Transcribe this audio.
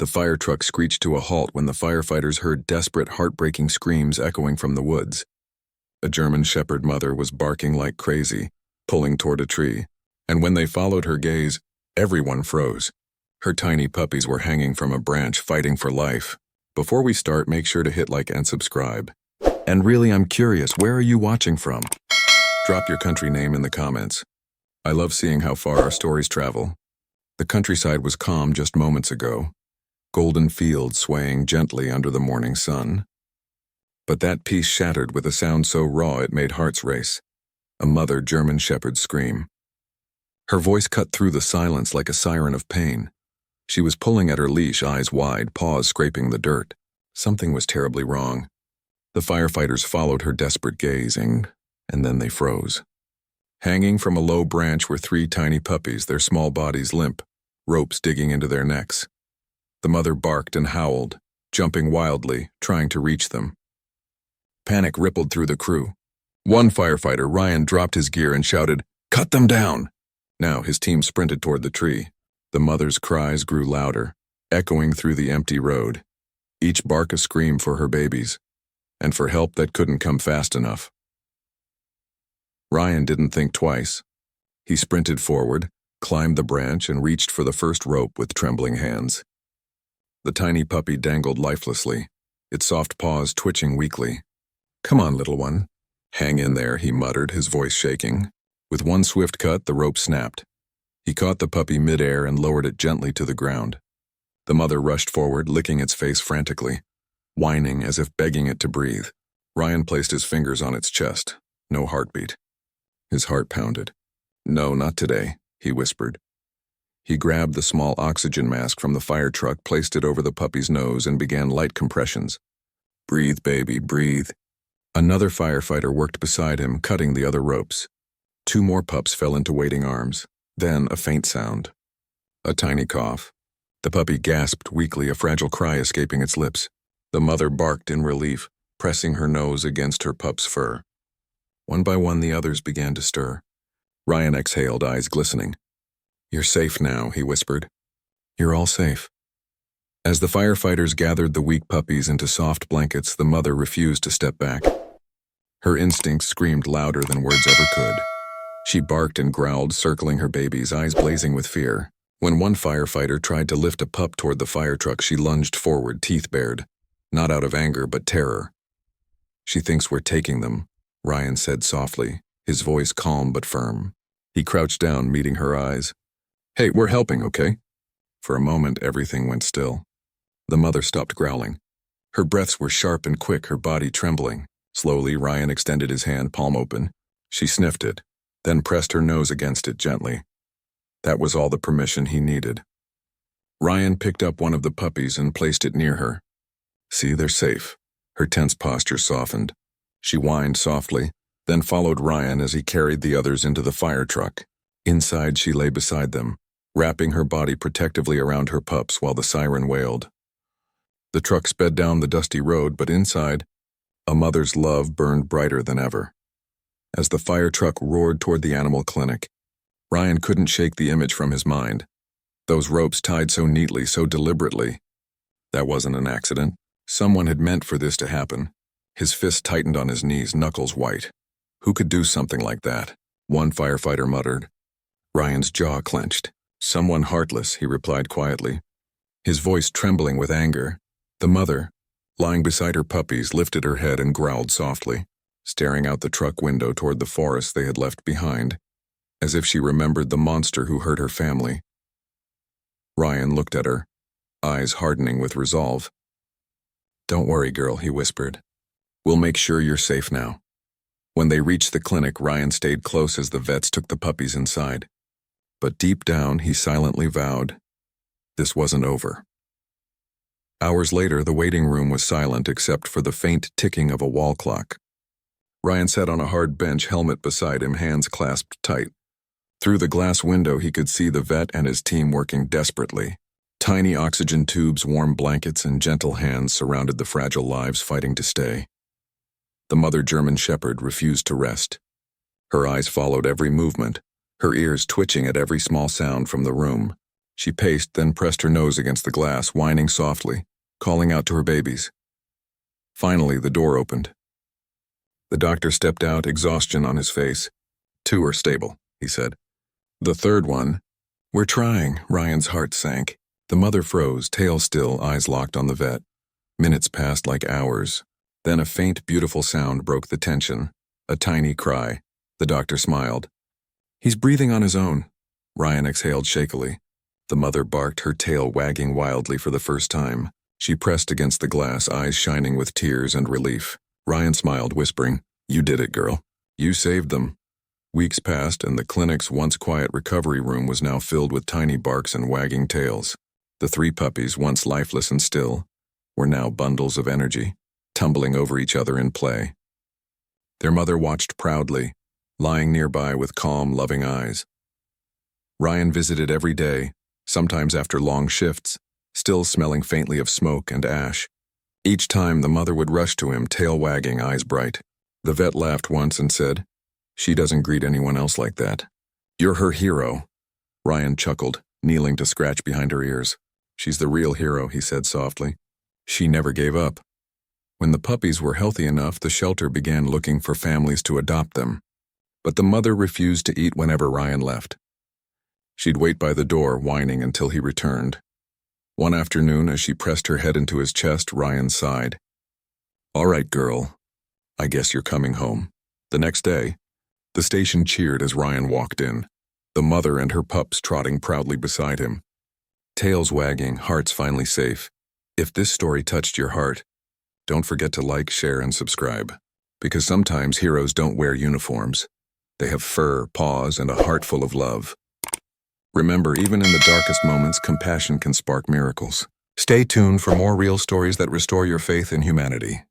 The fire truck screeched to a halt when the firefighters heard desperate, heartbreaking screams echoing from the woods. A German shepherd mother was barking like crazy, pulling toward a tree, and when they followed her gaze, everyone froze. Her tiny puppies were hanging from a branch, fighting for life. Before we start, make sure to hit like and subscribe. And really, I'm curious, where are you watching from? Drop your country name in the comments. I love seeing how far our stories travel. The countryside was calm just moments ago, golden fields swaying gently under the morning sun. But that peace shattered with a sound so raw it made hearts race. A mother German shepherd's scream. Her voice cut through the silence like a siren of pain. She was pulling at her leash, eyes wide, paws scraping the dirt. Something was terribly wrong. The firefighters followed her desperate gazing, and then they froze. Hanging from a low branch were 3 tiny puppies, their small bodies limp, ropes digging into their necks. The mother barked and howled, jumping wildly, trying to reach them. Panic rippled through the crew. One firefighter, Ryan, dropped his gear and shouted, "Cut them down!" Now his team sprinted toward the tree. The mother's cries grew louder, echoing through the empty road, each bark a scream for her babies, and for help that couldn't come fast enough. Ryan didn't think twice. He sprinted forward, climbed the branch, and reached for the first rope with trembling hands. The tiny puppy dangled lifelessly, its soft paws twitching weakly. "Come on, little one. Hang in there," he muttered, his voice shaking. With one swift cut, the rope snapped. He caught the puppy midair and lowered it gently to the ground. The mother rushed forward, licking its face frantically, whining as if begging it to breathe. Ryan placed his fingers on its chest. No heartbeat. His heart pounded. "No, not today," he whispered. He grabbed the small oxygen mask from the fire truck, placed it over the puppy's nose, and began light compressions. "Breathe, baby, breathe." Another firefighter worked beside him, cutting the other ropes. 2 more pups fell into waiting arms. Then a faint sound. A tiny cough. The puppy gasped weakly, a fragile cry escaping its lips. The mother barked in relief, pressing her nose against her pup's fur. One by one, the others began to stir. Ryan exhaled, eyes glistening. "You're safe now," he whispered. "You're all safe." As the firefighters gathered the weak puppies into soft blankets, the mother refused to step back. Her instincts screamed louder than words ever could. She barked and growled, circling her babies, eyes blazing with fear. When one firefighter tried to lift a pup toward the fire truck, she lunged forward, teeth bared. Not out of anger, but terror. "She thinks we're taking them," Ryan said softly, his voice calm but firm. He crouched down, meeting her eyes. "Hey, we're helping, okay?" For a moment, everything went still. The mother stopped growling. Her breaths were sharp and quick, her body trembling. Slowly, Ryan extended his hand, palm open. She sniffed it, then pressed her nose against it gently. That was all the permission he needed. Ryan picked up one of the puppies and placed it near her. "See, they're safe." Her tense posture softened. She whined softly, then followed Ryan as he carried the others into the fire truck. Inside, she lay beside them, wrapping her body protectively around her pups while the siren wailed. The truck sped down the dusty road, but inside, a mother's love burned brighter than ever. As the fire truck roared toward the animal clinic, Ryan couldn't shake the image from his mind. Those ropes tied so neatly, so deliberately. That wasn't an accident. Someone had meant for this to happen. His fist tightened on his knees, knuckles white. Who could do something like that? One firefighter muttered. Ryan's jaw clenched. "Someone heartless," he replied quietly, his voice trembling with anger. The mother, lying beside her puppies, lifted her head and growled softly, staring out the truck window toward the forest they had left behind, as if she remembered the monster who hurt her family. Ryan looked at her, eyes hardening with resolve. "Don't worry, girl," he whispered. "We'll make sure you're safe now." When they reached the clinic, Ryan stayed close as the vets took the puppies inside. But deep down, he silently vowed, this wasn't over. Hours later, the waiting room was silent except for the faint ticking of a wall clock. Ryan sat on a hard bench, helmet beside him, hands clasped tight. Through the glass window, he could see the vet and his team working desperately. Tiny oxygen tubes, warm blankets, and gentle hands surrounded the fragile lives fighting to stay. The mother German shepherd refused to rest. Her eyes followed every movement, her ears twitching at every small sound from the room. She paced, then pressed her nose against the glass, whining softly, calling out to her babies. Finally, the door opened. The doctor stepped out, exhaustion on his face. 2 are stable, he said. The third one, we're trying. Ryan's heart sank. The mother froze, tail still, eyes locked on the vet. Minutes passed like hours. Then a faint, beautiful sound broke the tension. A tiny cry. The doctor smiled. He's breathing on his own. Ryan exhaled shakily. The mother barked, her tail wagging wildly for the first time. She pressed against the glass, eyes shining with tears and relief. Ryan smiled, whispering, "You did it, girl. You saved them." Weeks passed, and the clinic's once quiet recovery room was now filled with tiny barks and wagging tails. The 3 puppies, once lifeless and still, were now bundles of energy, tumbling over each other in play. Their mother watched proudly, lying nearby with calm, loving eyes. Ryan visited every day, sometimes after long shifts, still smelling faintly of smoke and ash. Each time the mother would rush to him, tail wagging, eyes bright. The vet laughed once and said, "She doesn't greet anyone else like that. You're her hero." Ryan chuckled, kneeling to scratch behind her ears. "She's the real hero," he said softly. She never gave up. When the puppies were healthy enough, the shelter began looking for families to adopt them. But the mother refused to eat whenever Ryan left. She'd wait by the door, whining until he returned. One afternoon, as she pressed her head into his chest, Ryan sighed. "All right, girl. I guess you're coming home." The next day, the station cheered as Ryan walked in, the mother and her pups trotting proudly beside him. Tails wagging, hearts finally safe. If this story touched your heart, don't forget to like, share, and subscribe. Because sometimes heroes don't wear uniforms. They have fur, paws, and a heart full of love. Remember, even in the darkest moments, compassion can spark miracles. Stay tuned for more real stories that restore your faith in humanity.